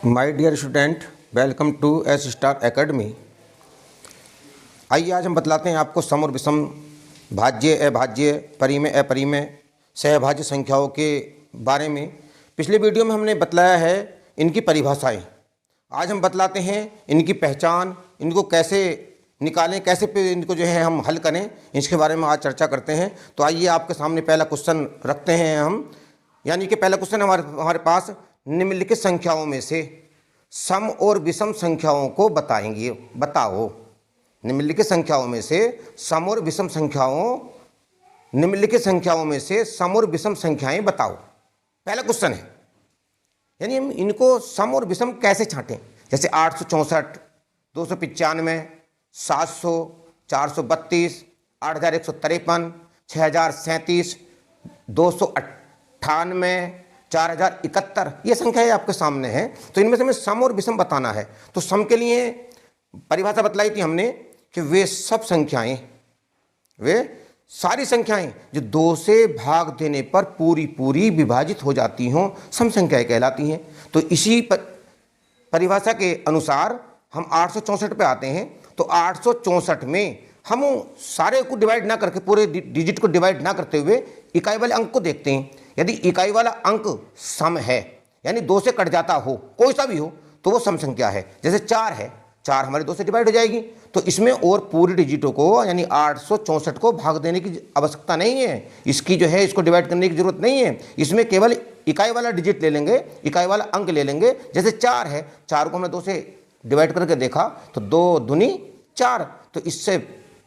My dear student, welcome to S star academy. आइए आज हम बतलाते हैं आपको सम और विषम, भाज्य, अभाज्य, परिमेय, अपरिमेय, सहभाज्य संख्याओं के बारे में। पिछले वीडियो में हमने बतलाया है इनकी परिभाषाएं। आज हम बतलाते हैं इनकी पहचान, इनको कैसे निकालें, कैसे इनको जो है हम हल करें, इसके बारे में आज चर्चा करते हैं। तो आइए आपके सामने पहला क्वेश्चन रखते हैं हम, यानी कि पहला क्वेश्चन हमारे पास निम्नलिखित संख्याओं में से सम और विषम संख्याओं को बताएंगे। बताओ, निम्नलिखित संख्याओं में से सम और विषम संख्याओं, निम्नलिखित संख्याओं में से सम और विषम संख्याएं बताओ। पहला क्वेश्चन है, यानी हम इनको सम और विषम कैसे छांटें। जैसे 864, 295, 700, 432, 8153, 6037, 298, 4071, ये संख्याएं आपके सामने हैं। तो इनमें से हमें सम और विषम बताना है। तो सम के लिए परिभाषा बतलाई थी हमने कि वे सब संख्याएं, वे सारी संख्याएं जो 2 से भाग देने पर पूरी पूरी विभाजित हो जाती हों, सम संख्याएं कहलाती हैं। तो इसी परिभाषा के अनुसार हम 864 पे आते हैं। तो 864 में हम सारे को डिवाइड ना करके, पूरे डिजिट को डिवाइड ना करते हुए इकाई वाले अंक को देखते हैं। यदि इकाई वाला अंक सम है, यानी 2 से कट जाता हो, कोई सा भी हो, तो वो सम संख्या है। जैसे 4 है, 4 हमारे 2 से डिवाइड हो जाएगी। तो इसमें और पूरी डिजिटों को, यानी 864 को भाग देने की आवश्यकता नहीं है। इसकी जो है, इसको डिवाइड करने की जरूरत नहीं है। इसमें केवल इकाई वाला डिजिट ले लेंगे, इकाई वाला अंक ले लेंगे। जैसे 4 है, 4 को हमने 2 से डिवाइड करके देखा तो 2 दूनी 4। तो इससे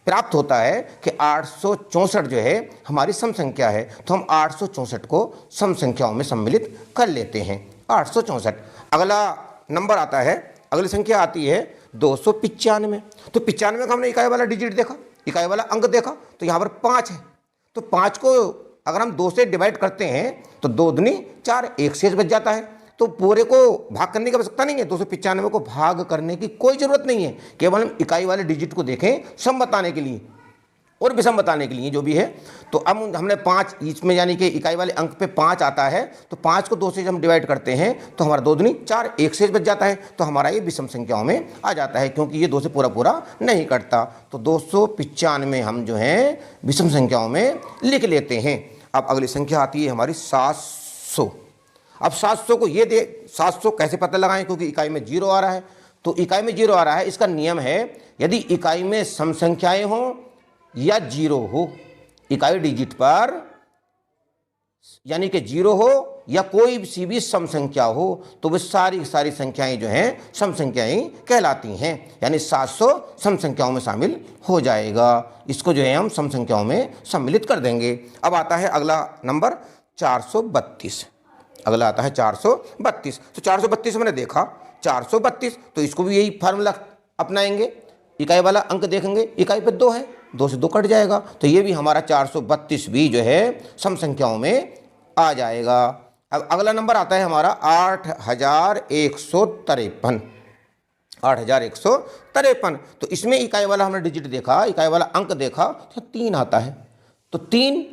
प्राप्त होता है कि 864 जो है हमारी सम संख्या है। तो हम 864 को सम संख्याओं में सम्मिलित कर लेते हैं। 864। अगला नंबर आता है, अगली संख्या आती है 295। तो 95 का हमने इकाई वाला डिजिट देखा, इकाई वाला अंक देखा, तो यहाँ पर 5 है। तो 5 को अगर हम 2 से डिवाइड करते हैं तो 2 दूनी 4, एक शेष बच जाता है। तो पूरे को भाग करने की आवश्यकता नहीं है, 295 को भाग करने की कोई ज़रूरत नहीं है। केवल हम इकाई वाले डिजिट को देखें सम बताने के लिए और विषम बताने के लिए जो भी है। तो अब हमने 5 इसमें, यानी कि इकाई वाले अंक पे 5 आता है। तो 5 को 2 से हम डिवाइड करते हैं तो हमारा 2 दूनी 4, एक शेष बच जाता है। तो हमारा ये विषम संख्याओं में आ जाता है, क्योंकि ये 2 से पूरा पूरा नहीं कटता। तो 295 हम जो है विषम संख्याओं में लिख लेते हैं। अब अगली संख्या आती है हमारी 700। अब 700 को ये 700 कैसे पता लगाएं, क्योंकि इकाई में 0 आ रहा है। तो इकाई में 0 आ रहा है, इसका नियम है यदि इकाई में सम संख्याएं हो या 0 हो, इकाई डिजिट पर यानी कि 0 हो या कोई सी भी सम संख्या हो, तो वे सारी संख्याएं जो हैं सम संख्याएं कहलाती हैं। यानी 700 सम संख्याओं में शामिल हो जाएगा। इसको जो है हम सम संख्याओं में सम्मिलित कर देंगे। अब आता है अगला नंबर 432। अगला आता है 432। तो 432 मैंने देखा 432, तो इसको भी यही फार्मूला अपनाएंगे। इकाई वाला अंक देखेंगे, इकाई पे 2 है, 2 से 2 कट जाएगा। तो ये भी हमारा 432 भी जो है सम संख्याओं में आ जाएगा। अब अगला नंबर आता है हमारा 8153। 8153। तो इसमें इकाई वाला हमने डिजिट देखा, इकाई वाला अंक देखा, तो 3 आता है। तो 3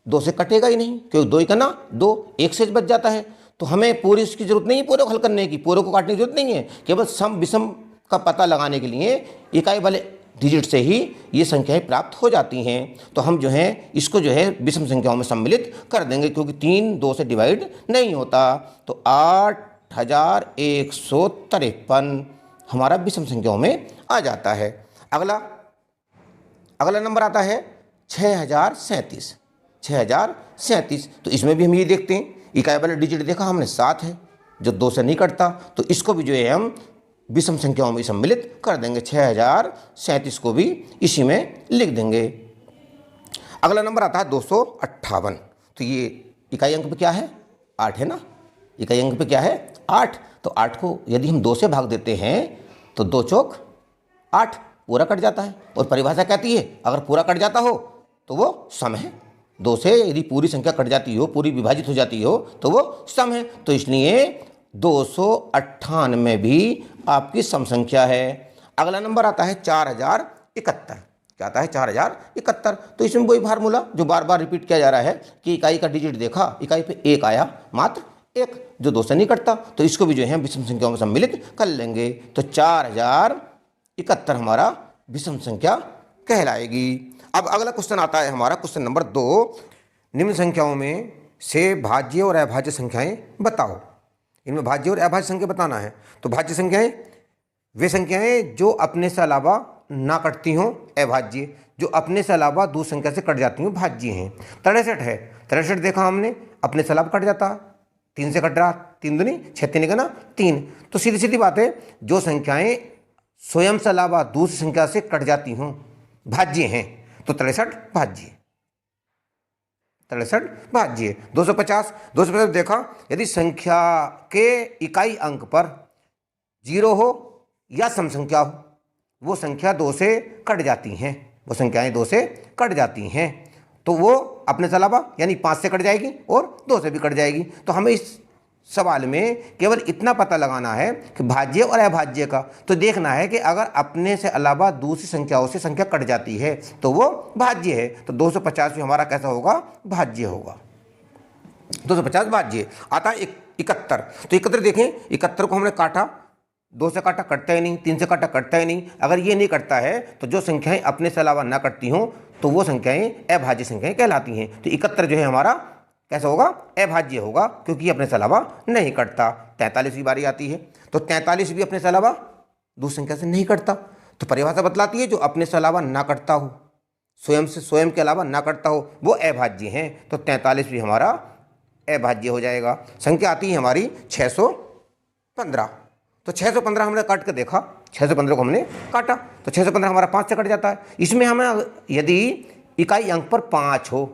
2 से कटेगा ही नहीं, क्योंकि 2 का ना 2, एक शेष बच जाता है। तो हमें पूरी इसकी जरूरत नहीं है, पूरे को हल करने की, पूरे को काटने की जरूरत नहीं है। केवल सम विषम का पता लगाने के लिए इकाई वाले डिजिट से ही ये संख्याएं प्राप्त हो जाती हैं। तो हम जो है इसको जो है विषम संख्याओं में सम्मिलित कर देंगे, क्योंकि 3 2 से डिवाइड नहीं होता। तो 8153 हमारा विषम संख्याओं में आ जाता है। अगला नंबर आता है 6037। 6037। तो इसमें भी हम ये देखते हैं, इकाई वाला डिजिट देखा हमने 7 है, जो 2 से नहीं कटता। तो इसको भी जो है हम विषम संख्याओं में सम्मिलित कर देंगे। 6037 को भी इसी में लिख देंगे। अगला नंबर आता है 258। तो ये इकाई अंक पे क्या है, 8 है ना। इकाई अंक पे क्या है, 8। तो 8 को यदि हम 2 से भाग देते हैं तो 2 चौक 8, पूरा कट जाता है। और परिभाषा कहती है अगर पूरा कट जाता हो तो वो सम है। 2 से यदि पूरी संख्या कट जाती हो, पूरी विभाजित हो जाती हो, तो वो सम है। तो इसलिए 298 भी आपकी सम संख्या है। अगला नंबर आता है 4071। क्या आता है, 4071। तो इसमें वही फार्मूला जो बार बार रिपीट किया जा रहा है कि इकाई का डिजिट देखा, इकाई पे 1 आया, मात्र 1, जो 2 से नहीं कटता, तो इसको भी जो है विषम संख्याओं में सम्मिलित कर लेंगे। तो 4071 हमारा विषम संख्या कहलाएगी। अब अगला क्वेश्चन आता है हमारा क्वेश्चन नंबर 2, निम्न संख्याओं में से भाज्य और अभाज्य संख्याएं बताओ। इनमें भाज्य और अभाज्य संख्या बताना है। तो भाज्य संख्याएं वे संख्याएं जो अपने से अलावा ना कटती हों, अभाज्य जो अपने से अलावा दूसरी संख्या से कट जाती हों, भाज्य हैं। 63 है, 63 देखा हमने, अपने से अलावा कट जाता है, 3 से कट रहा, 3 दूनी 6, 3 का ना 3। तो सीधी सीधी बात है, जो संख्याएं स्वयं से अलावा दूसरी संख्या से कट जाती हों, भाज्य हैं। तो 63 भाज्य, 63 भाज्य। 250 देखा, यदि संख्या के इकाई अंक पर 0 हो या सम संख्या हो, वो संख्या 2 से कट जाती हैं, वो संख्याएं 2 से कट जाती हैं, तो वो अपने से अलावा यानी 5 से कट जाएगी और 2 से भी कट जाएगी। तो हमें इस सवाल में केवल इतना पता लगाना है कि भाज्य और अभाज्य का, तो देखना है कि अगर अपने से अलावा दूसरी संख्याओं से संख्या कट जाती है तो वो भाज्य है। तो 250 भी हमारा कैसा होगा, भाज्य होगा। 250 भाज्य। आता है 71। तो 71 देखें, 71 को हमने काटा, 2 से काटा कटता ही नहीं, 3 से काटा कटता ही नहीं। अगर ये नहीं कटता है तो जो संख्याएं अपने से अलावा ना कटती हों तो वो संख्याएं अभाज्य संख्याएं कहलाती हैं। तो 71 जो है हमारा कैसा होगा, अभाज्य होगा, क्योंकि अपने से अलावा नहीं कटता। 43 की बारी आती है, तो 43 भी अपने से अलावा दूसरी संख्या से नहीं कटता। तो परिभाषा बतलाती है जो अपने से अलावा ना कटता हो, स्वयं के अलावा ना कटता हो, वो अभाज्य हैं। तो 43 भी हमारा अभाज्य हो जाएगा। संख्या आती है हमारी 615। तो 615 हमने काट के देखा, 615 को हमने काटा, तो 615 हमारा 5 से कट जाता है। इसमें हमें यदि इकाई अंक पर 5 हो,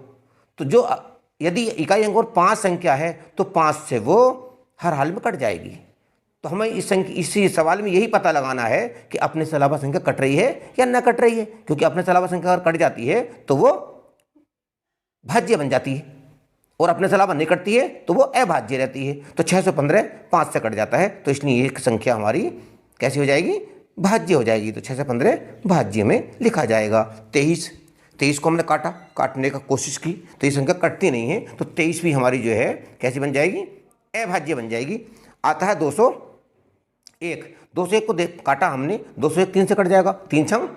तो जो यदि इकाई अंक पर 5 संख्या है तो 5 से वो हर हाल में कट जाएगी। तो हमें इसी सवाल में यही पता लगाना है कि अपने से अलावा संख्या कट रही है या न कट रही है, क्योंकि अपने से अलावा संख्या अगर कट जाती है तो वो भाज्य बन जाती है, और अपने से अलावा नहीं कटती है तो वो अभाज्य रहती है। तो 615 5 से कट जाता है, तो इसलिए एक संख्या हमारी कैसी हो जाएगी, भाज्य हो जाएगी। तो 615 भाज्य में लिखा जाएगा। 23 को हमने काटने का कोशिश की, तो ये संख्या कटती नहीं है, तो 23 भी हमारी जो है कैसी बन जाएगी, अभाज्य बन जाएगी। आता है 201 को काटा हमने, 201 3 से कट जाएगा, 3 छंग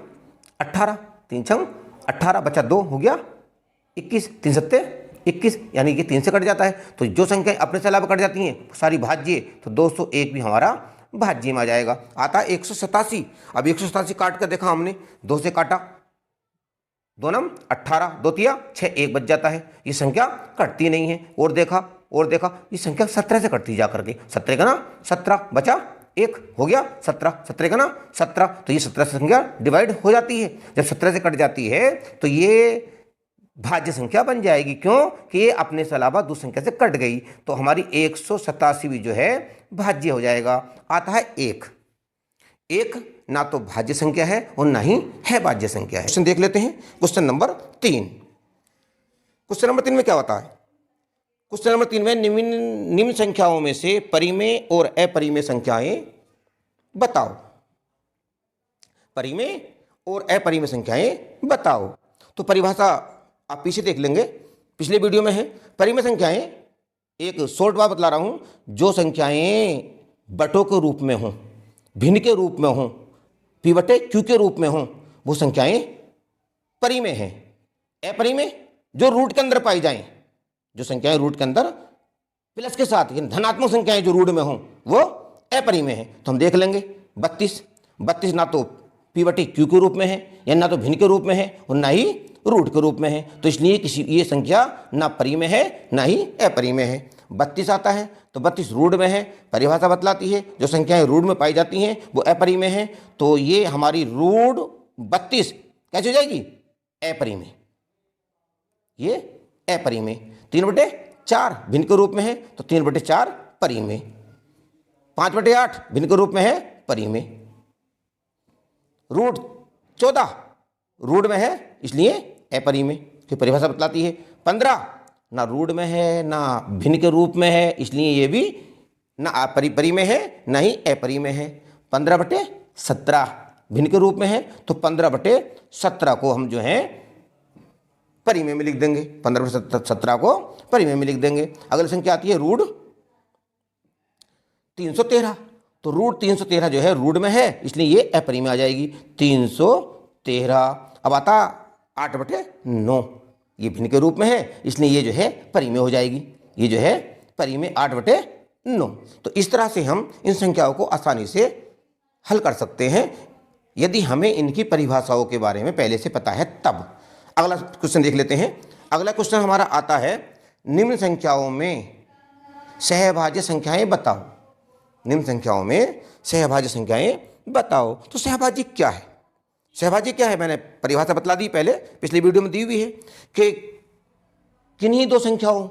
18, 3 छंग 18 बचा 2 हो गया 21, 3 सत्ते 21, यानी कि 3 से कट जाता है। तो जो संख्याएं अपने से अलावा कट जाती हैं सारी भाज्य, तो 201 भी हमारा भाज्य में आ जाएगा। आता है 187। अब 187 काट कर देखा हमने, 2 से काटा, 2 नम 18, 2 तिया 6, 1 बच जाता है, ये संख्या कटती नहीं है। और देखा ये संख्या 17 से कटती जा करके, 17 का ना 17 बचा 1 हो गया 17 का ना 17, तो ये 17 से संख्या डिवाइड हो जाती है। जब 17 से कट जाती है तो ये भाज्य संख्या बन जाएगी, क्यों कि ये अपने से अलावा दूसरी संख्या से कट गई। तो हमारी 187 भी जो है भाज्य हो जाएगा। आता है 1 ना तो भाज्य संख्या है और ना ही है भाज्य संख्या है। क्वेश्चन देख लेते हैं, क्वेश्चन नंबर 3। क्वेश्चन नंबर 3 में क्या होता है, क्वेश्चन नंबर 3 में निम्न संख्याओं में से परिमेय और अपरिमेय संख्याएं बताओ। परिमेय और अपरिमेय संख्याएं बताओ। तो परिभाषा आप पीछे देख लेंगे, पिछले वीडियो में है। परिमेय संख्याएं, एक शॉर्ट बात बतला रहा हूं, जो संख्याएं बटों के रूप में हों, भिन्न के रूप में हों, पी बटे क्यू के रूप में हों, वो संख्याएं परिमेय हैं। अपरिमेय जो रूट के अंदर पाई जाएं, जो संख्याएं रूट के अंदर प्लस के साथ धनात्मक संख्याएं जो रूट में हों, वो अपरिमेय है। तो हम देख लेंगे 32 ना तो पी बटे क्यू के रूप में है, या ना तो भिन्न के रूप में है और ना ही रूट के रूप में है। तो इसलिए ये संख्या ना परिमेय है ना ही अपरिमेय है। 32 आता है तो 32 रूट में है। परिभाषा बतलाती है जो संख्याएं रूट में पाई जाती हैं वो अपरिमेय है। तो ये हमारी रूट 32 कैसे हो जाएगी, अपरिमेय, ये अपरिमेय। 3/4 भिन्न के रूप में है, तो 3/4 परिमेय। 5/8 भिन्न के रूप में है, परिमेय। रूट 14 रूट में है, इसलिए अपरिमेय की परिभाषा बतलाती है। 15 ना रूट में है ना भिन्न के रूप में है, इसलिए ये भी ना परिमेय है ना ही अपरिमेय है। 15/17 भिन्न के रूप में है, तो 15/17 को हम जो है परिमेय में लिख देंगे। 15/17 को परिमेय में लिख देंगे। अगली संख्या आती है रूट 313, तो रूट 313 जो है रूट में है, इसलिए ये अपरिमेय आ जाएगी 313। अब आता 8/9, ये भिन्न के रूप में है, इसलिए ये जो है परिमेय हो जाएगी, ये जो है परिमेय 8/9। तो इस तरह से हम इन संख्याओं को आसानी से हल कर सकते हैं यदि हमें इनकी परिभाषाओं के बारे में पहले से पता है तब। अगला क्वेश्चन देख लेते हैं। अगला क्वेश्चन हमारा आता है, निम्न संख्याओं में सहभाज्य संख्याएं बताओ। निम्न संख्याओं में सहभाज्य संख्याएं बताओ। तो सहभाज्य क्या है? सहभाज्य क्या है मैंने परिभाषा बतला दी पहले, पिछली वीडियो में दी हुई है कि किन्हीं दो संख्याओं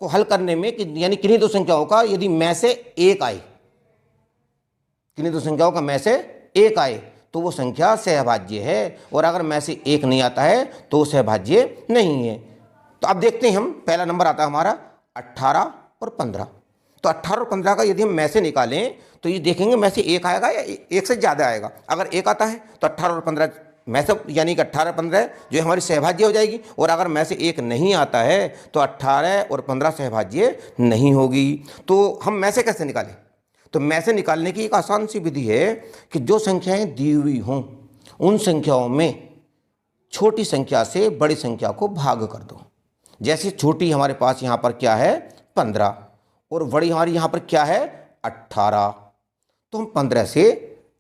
को हल करने में, यानी किन्हीं दो संख्याओं का यदि में से एक आए, किन्हीं दो संख्याओं का में से एक आए तो वो संख्या सहभाज्य है, और अगर में से एक नहीं आता है तो सहभाज्य नहीं है। तो अब देखते हैं हम, पहला नंबर आता है हमारा 18 और 15। तो 18 और 15 का यदि हम में से निकालें तो ये देखेंगे में से एक आएगा या एक से ज़्यादा आएगा। अगर एक आता है तो 18 और 15 में से, यानी कि 18 और 15 जो हमारी सहभाज्य हो जाएगी, और अगर में से एक नहीं आता है तो 18 और 15 सहभाज्य नहीं होगी। तो हम में से कैसे निकालें? तो में से निकालने की एक आसान सी विधि है कि जो संख्याएं दी हुई हों उन संख्याओं में छोटी संख्या से बड़ी संख्या को भाग कर दो। जैसे छोटी हमारे पास यहाँ पर क्या है 15, और बड़ी हमारी यहाँ पर क्या है 18, तो हम 15 से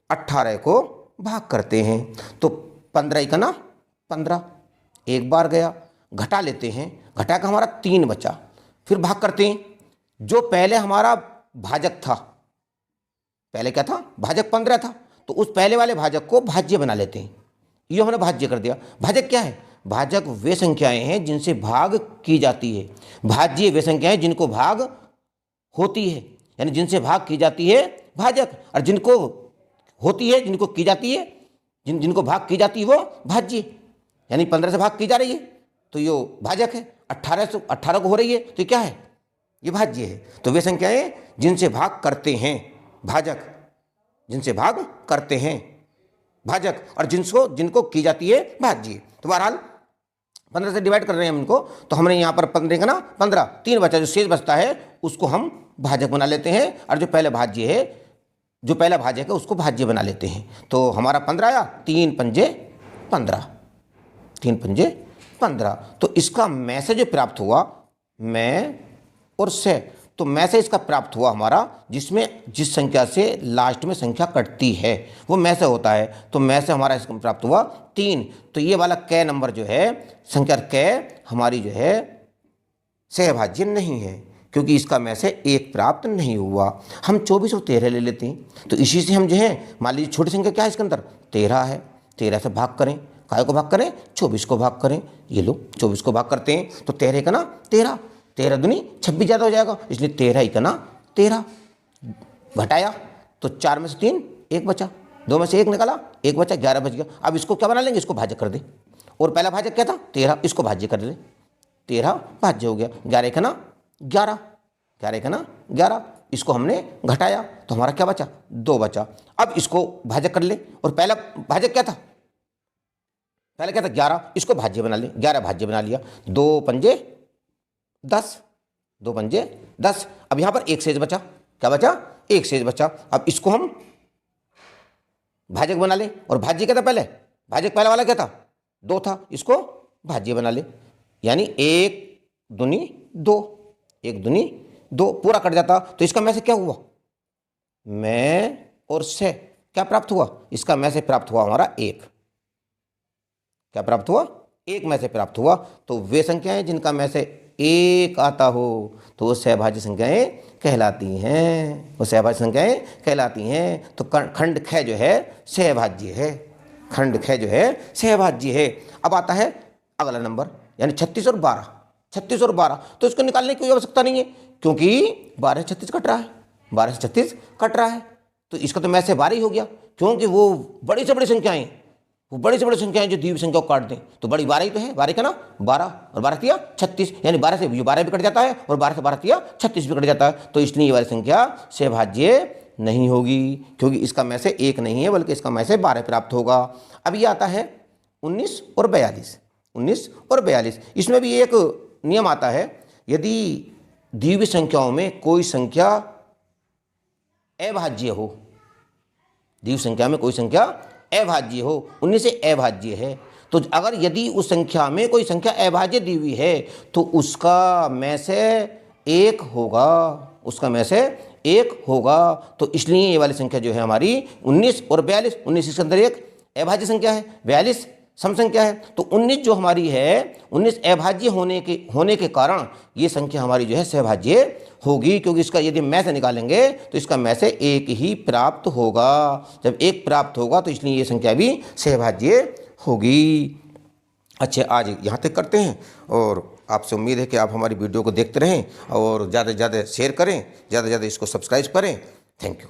18 को भाग करते हैं। तो 15 का ना 15 एक बार गया, घटा लेते हैं, घटा का हमारा 3 बचा, फिर भाग करते हैं। जो पहले हमारा भाजक था, पहले क्या था भाजक 15 था, तो उस पहले वाले भाजक को भाज्य बना लेते हैं। ये हमने भाज्य कर दिया। भाजक क्या है? भाजक वे संख्याएं हैं जिनसे भाग की जाती है। भाज्य वे संख्याएं जिनको भाग होती है, यानी जिनसे भाग की जाती है भाजक, और जिनको होती है, जिनको की जाती है, जिनको भाग की जाती है वो भाज्य। यानी 15 से भाग की जा रही है तो ये भाजक है, 18 को हो रही है तो ये क्या है? ये भाज्य है। तो वे संख्याएं जिनसे भाग करते हैं भाजक, जिनसे भाग करते हैं भाजक, और जिनको की जाती है भाज्य। तो बहरहाल 15 से डिवाइड कर रहे हैं हम इनको, तो हमने यहाँ पर 15 का ना 15, 3 बचा, जो शेष बचता है उसको हम भाजक बना लेते हैं, और जो पहला भाज्य है, जो पहला भाजक है उसको भाज्य बना लेते हैं। तो हमारा 15 आया, 3 पंजे 15, 3 पंजे 15। तो इसका में से जो प्राप्त हुआ, में और से, तो में से इसका प्राप्त हुआ हमारा जिसमें जिस संख्या से लास्ट में संख्या कटती है वो में से होता है। तो में से हमारा इसका प्राप्त हुआ 3। तो ये वाला कै नंबर जो है, संख्या कै हमारी जो है सहभाज्य नहीं है, क्योंकि इसका में से एक प्राप्त नहीं हुआ। हम 24 और 13 ले लेते हैं। तो इसी से हम जो है, मान लीजिए छोटी संख्या क्या है इसके अंदर 13 है, 13 से भाग करें, काय को भाग करें 24 को भाग करें। ये लो 24 को भाग करते हैं तो 13 का ना 13, 13 दूनी 26 ज़्यादा हो जाएगा, इसलिए 13 ही का ना 13। घटाया तो 4 में से 3 1 बचा, 2 में से 1 निकाला 1 बचा, 11 बच गया। अब इसको क्या बना लेंगे? इसको भाजक कर दे, और पहला भाजक क्या था 13, इसको भाज्य कर ले, 13 भाज्य हो गया। 11 का ना 11, 11 का ना 11, इसको हमने घटाया तो हमारा क्या बचा 2 बचा। अब इसको भाजक कर ले, और पहला भाजक क्या था, पहले क्या था 11, इसको भाज्य बना ले, 11 भाज्य बना लिया, 2 पंजे 10, 2 पंजे 10। अब यहाँ पर एक शेष बचा, क्या बचा? एक शेष बचा। अब इसको हम भाजक बना ले, और भाज्य क्या था पहले, भाजक पहला वाला क्या था 2 था, इसको भाज्य बना ले, यानी 1 दूनी 2, 1 दूनी 2 पूरा कट जाता। तो इसका में से क्या हुआ? में और से क्या प्राप्त हुआ? इसका में से प्राप्त हुआ हमारा 1। क्या प्राप्त हुआ? 1 में से प्राप्त हुआ। तो वे संख्याएं जिनका में से 1 आता हो तो वो सहभाज्य संख्याएं कहलाती हैं, वो सहभाज्य संख्याएं कहलाती हैं। तो खंड ख जो है सहभाज्य है, खंड ख जो है सहभाज्य है। अब आता है अगला नंबर, यानी 36 और 12, 36 और 12। तो इसको निकालने की कोई आवश्यकता नहीं है, क्योंकि 12 से 36 कट रहा है, 12 से 36 कट रहा है, तो इसका तो में से 12 ही हो गया, क्योंकि वो बड़ी से बड़ी संख्याएं, वो बड़ी से बड़ी संख्याएं जो दी हुई संख्या को काट दें, तो बड़ी 12 ही तो है, 12 का ना 12, और 12 किया 36, यानी 12 से 12 भी कट जाता है, और 12 से 12 किया 36 भी कट जाता है। तो इसलिए ये वाली संख्या सहभाज्य नहीं होगी, क्योंकि इसका में से 1 नहीं है, बल्कि इसका में से 12 प्राप्त होगा। अब ये आता है 19 और 42, 19 और 42। इसमें भी एक नियम आता है, यदि दी हुई संख्याओं में कोई संख्या अभाज्य हो, दी हुई संख्या में कोई संख्या अभाज्य हो, 19 से अभाज्य है। तो अगर यदि उस संख्या में कोई संख्या अभाज्य दी हुई है तो उसका में से एक होगा, उसका में से एक होगा। तो इसलिए ये वाली संख्या जो है हमारी 19 और 42, 19 इसके अंदर एक अभाज्य संख्या है, 42 सम संख्या है। तो 19 जो हमारी है, 19 अभाज्य होने के कारण ये संख्या हमारी जो है सहभाज्य होगी, क्योंकि इसका यदि में से निकालेंगे तो इसका में से एक ही प्राप्त होगा। जब एक प्राप्त होगा तो इसलिए ये संख्या भी सहभाज्य होगी। अच्छा, आज यहाँ तक करते हैं और आपसे उम्मीद है कि आप हमारी वीडियो को देखते रहें और ज़्यादा से ज़्यादा शेयर करें, ज़्यादा से ज़्यादा इसको सब्सक्राइब करें। Thank you.